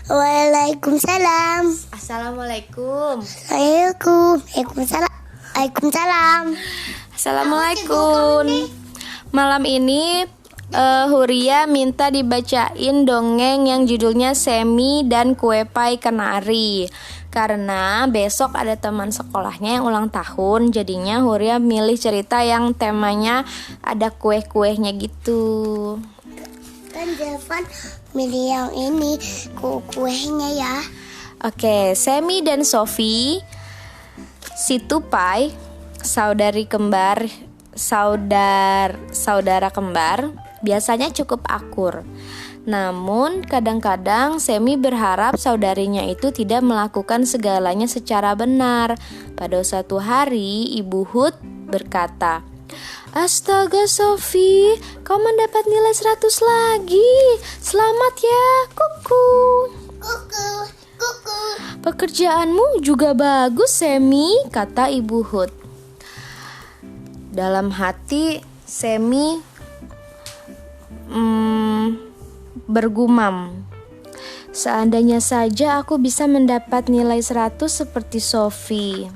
Waalaikumsalam. Assalamualaikum. Waalaikumsalam. Waalaikumsalam. Assalamualaikum. Malam ini Huria minta dibacain dongeng yang judulnya Semi dan Kue Pai Kenari. Karena besok ada teman sekolahnya yang ulang tahun, jadinya Huria milih cerita yang temanya ada kue-kuenya gitu. Kan Jevan milih yang ini kuenya ya. Oke, Semi dan Sofi, si tupai, saudara kembar, biasanya cukup akur. Namun kadang-kadang Semi berharap saudarinya itu tidak melakukan segalanya secara benar. Pada suatu hari Ibu Hud berkata, "Astaga Sofi, kau mendapat nilai 100 lagi. Selamat ya, kuku. Kuku. Pekerjaanmu juga bagus Semi," kata Ibu Hud. Dalam hati Semi bergumam, "Seandainya saja aku bisa mendapat nilai 100 seperti Sofi."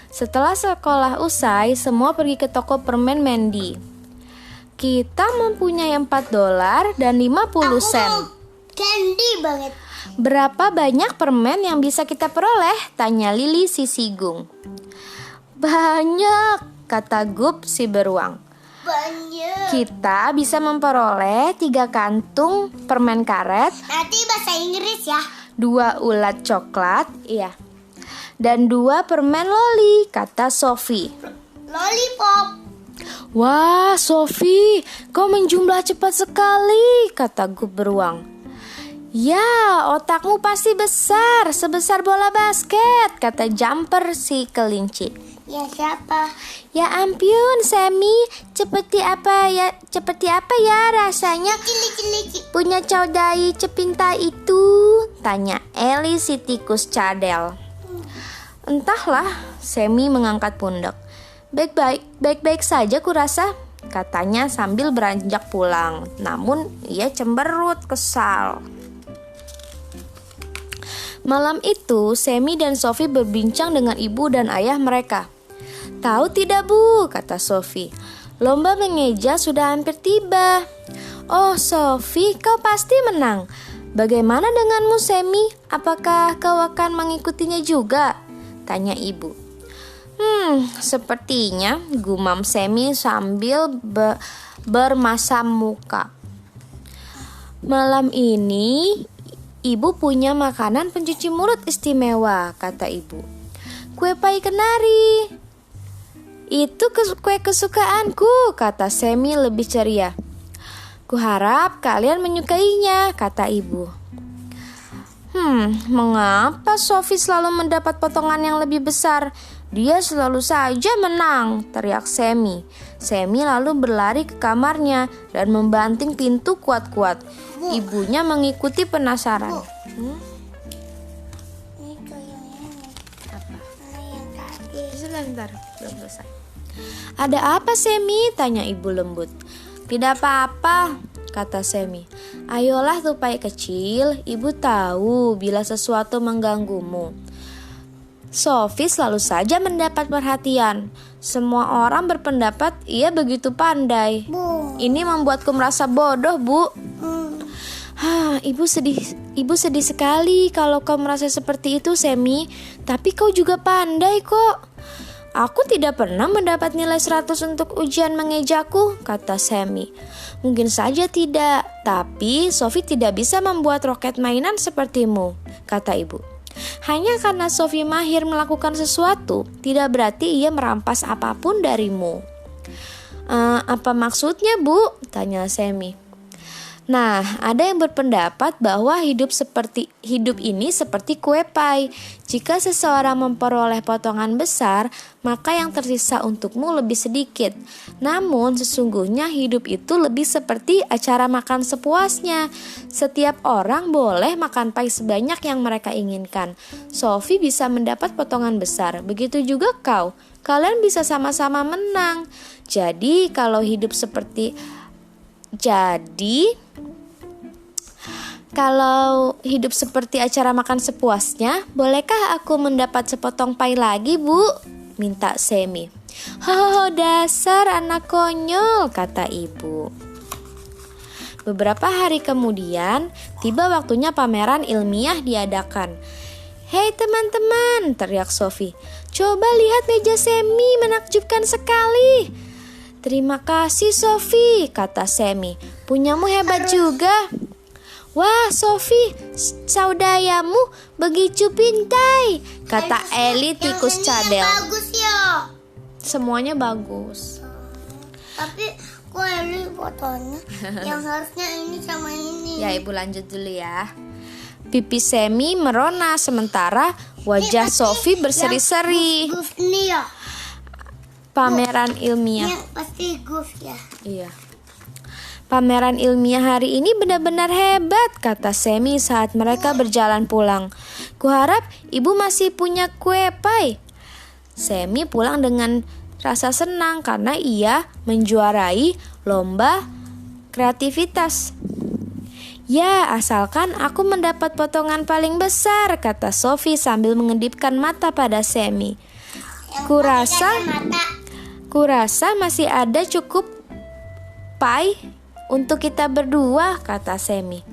Setelah sekolah usai, semua pergi ke toko permen Mandy. "Kita mempunyai $4 dan 50 sen. Candy banget. Berapa banyak permen yang bisa kita peroleh?" tanya Lili si Sigung. "Banyak," kata Gup si beruang. Banyak. "Kita bisa memperoleh 3 kantung permen karet, Nanti bahasa Inggris ya. 2 ulat coklat, iya, dan 2 permen loli," kata Sofi. Lollipop. "Wah, Sofi, kau menjumlah cepat sekali," kata Gup beruang. "Ya, otakmu pasti besar, sebesar bola basket," kata Jumper si kelinci. Ya siapa? "Ya ampun, Semi, seperti apa ya rasanya Cilik. punya caudai cepinta itu?" tanya Eli si tikus cadel. "Entahlah," Semi mengangkat pundak. Baik-baik saja kurasa," katanya sambil beranjak pulang. Namun ia cemberut kesal. Malam itu Semi dan Sofi berbincang dengan ibu dan ayah mereka. "Tahu tidak Bu," kata Sofi, "lomba mengeja sudah hampir tiba." "Oh Sofi, kau pasti menang. Bagaimana denganmu Semi? Apakah kau akan mengikutinya juga?" tanya ibu. Sepertinya," gumam Semi sambil bermasam muka. "Malam ini ibu punya makanan pencuci mulut istimewa," kata ibu. "Kue pai kenari." "Itu kue kesukaanku," kata Semi lebih ceria. "Kuharap kalian menyukainya," kata ibu. Mengapa Sofi selalu mendapat potongan yang lebih besar? Dia selalu saja menang," teriak Semi. Semi lalu berlari ke kamarnya dan membanting pintu kuat-kuat. Ibunya mengikuti penasaran. Ini kayak ini. Apa? Yang tadi. Sebentar, belum selesai. "Ada apa Semi?" tanya ibu lembut. "Tidak apa-apa," kata Semi. "Ayolah tupai kecil, ibu tahu bila sesuatu mengganggumu." Sofi selalu saja mendapat perhatian. Semua orang berpendapat ia begitu pandai. Bu. Ini membuatku merasa bodoh, Bu. Ibu sedih sekali kalau kau merasa seperti itu, Semi. Tapi kau juga pandai kok. "Aku tidak pernah mendapat nilai 100 untuk ujian mengejaku," kata Semi. "Mungkin saja tidak, tapi Sofi tidak bisa membuat roket mainan sepertimu," kata ibu. "Hanya karena Sofi mahir melakukan sesuatu, tidak berarti ia merampas apapun darimu." Apa maksudnya, Bu?" tanya Semi. Nah, ada yang berpendapat bahwa hidup ini seperti kue pai. Jika seseorang memperoleh potongan besar, maka yang tersisa untukmu lebih sedikit. Namun sesungguhnya hidup itu lebih seperti acara makan sepuasnya. Setiap orang boleh makan pai sebanyak yang mereka inginkan. Sofi bisa mendapat potongan besar, begitu juga kau. Kalian bisa sama-sama menang. Jadi Kalau hidup seperti acara makan sepuasnya, bolehkah aku mendapat sepotong pai lagi, Bu? Minta Semi. Ho, dasar anak konyol, kata ibu. Beberapa hari kemudian, tiba waktunya pameran ilmiah diadakan. Hei teman-teman, teriak Sophie. Coba lihat meja Semi, menakjubkan sekali. Terima kasih Sophie, kata Semi. Punyamu hebat juga. Wah Sophie, saudayamu begitu pintai, kata Eli tikus cadel. Bagus ya. Semuanya bagus. Tapi kok Eli fotonya yang harusnya ini sama ini. Ya ibu lanjut dulu ya. Pipi Semi merona sementara wajah Sophie berseri-seri. Goof ini ya. Pameran ilmiah. Ini pasti goof ya. Iya. Pameran ilmiah hari ini benar-benar hebat, kata Semi saat mereka berjalan pulang. Kuharap ibu masih punya kue pai. Semi pulang dengan rasa senang karena ia menjuarai lomba kreativitas. Ya, asalkan aku mendapat potongan paling besar, kata Sophie sambil mengedipkan mata pada Semi. Kurasa masih ada cukup pai untuk kita berdua, kata Semi.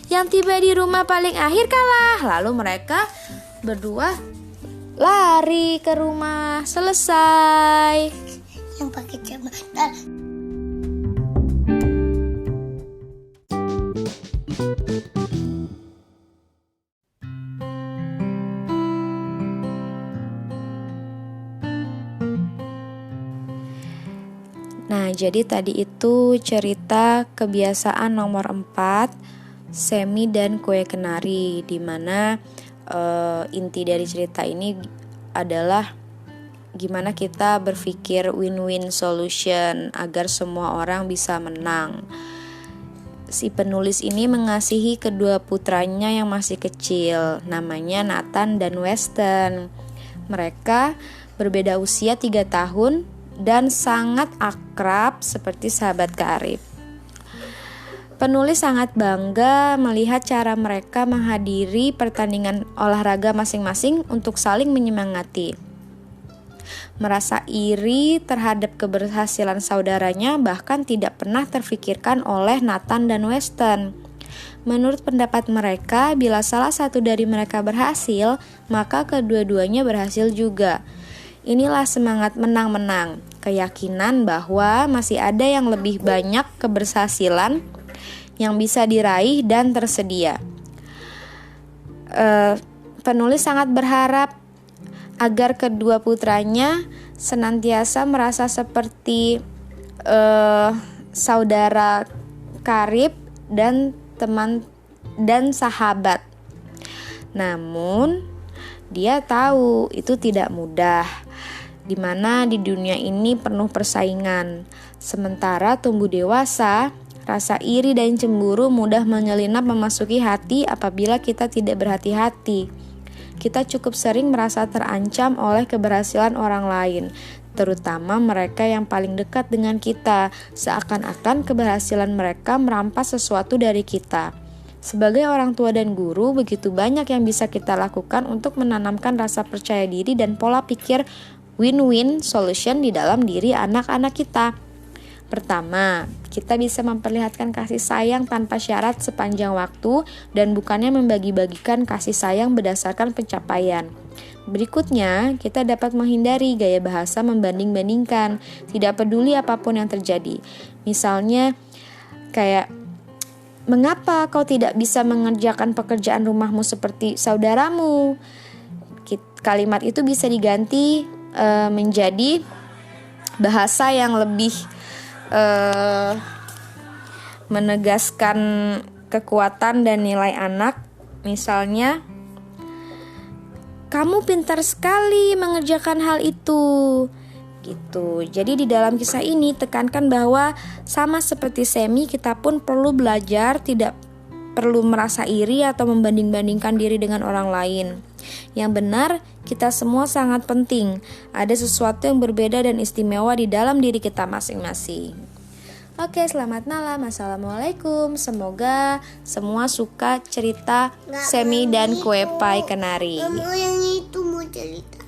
Yang tiba di rumah paling akhir kalah. Lalu mereka berdua lari ke rumah. Selesai. Yang pakai jabatan. Nah, jadi tadi itu cerita kebiasaan nomor 4, Semi dan kue kenari, di mana inti dari cerita ini adalah gimana kita berpikir win-win solution agar semua orang bisa menang. Si penulis ini mengasihi kedua putranya yang masih kecil, namanya Nathan dan Weston. Mereka berbeda usia 3 tahun dan sangat akrab seperti sahabat karib. Penulis sangat bangga melihat cara mereka menghadiri pertandingan olahraga masing-masing untuk saling menyemangati. Merasa iri terhadap keberhasilan saudaranya bahkan tidak pernah terfikirkan oleh Nathan dan Weston. Menurut pendapat mereka, bila salah satu dari mereka berhasil, maka kedua-duanya berhasil juga. Inilah semangat menang-menang, keyakinan bahwa masih ada yang lebih banyak keberhasilan yang bisa diraih dan tersedia. Penulis sangat berharap agar kedua putranya senantiasa merasa seperti saudara karib dan teman dan sahabat. Namun dia tahu itu tidak mudah, di mana di dunia ini penuh persaingan. Sementara tumbuh dewasa, rasa iri dan cemburu mudah menyelinap memasuki hati apabila kita tidak berhati-hati. Kita cukup sering merasa terancam oleh keberhasilan orang lain, terutama mereka yang paling dekat dengan kita, seakan-akan keberhasilan mereka merampas sesuatu dari kita. Sebagai orang tua dan guru, begitu banyak yang bisa kita lakukan untuk menanamkan rasa percaya diri dan pola pikir win-win solution di dalam diri anak-anak kita. Pertama, kita bisa memperlihatkan kasih sayang tanpa syarat sepanjang waktu dan bukannya membagi-bagikan kasih sayang berdasarkan pencapaian. Berikutnya, kita dapat menghindari gaya bahasa membanding-bandingkan, tidak peduli apapun yang terjadi. Misalnya, kayak, mengapa kau tidak bisa mengerjakan pekerjaan rumahmu seperti saudaramu? Kalimat itu bisa diganti menjadi bahasa yang lebih menegaskan kekuatan dan nilai anak. Misalnya, kamu pintar sekali mengerjakan hal itu, gitu. Jadi di dalam kisah ini tekankan bahwa sama seperti Semi, kita pun perlu belajar, tidak perlu merasa iri atau membanding-bandingkan diri dengan orang lain. Yang benar, kita semua sangat penting. Ada sesuatu yang berbeda dan istimewa di dalam diri kita masing-masing. Oke, selamat malam. Assalamualaikum. Semoga semua suka cerita Nggak Semi mau dan yang kue itu. pie kenari. Nggak mau yang itu, mau cerita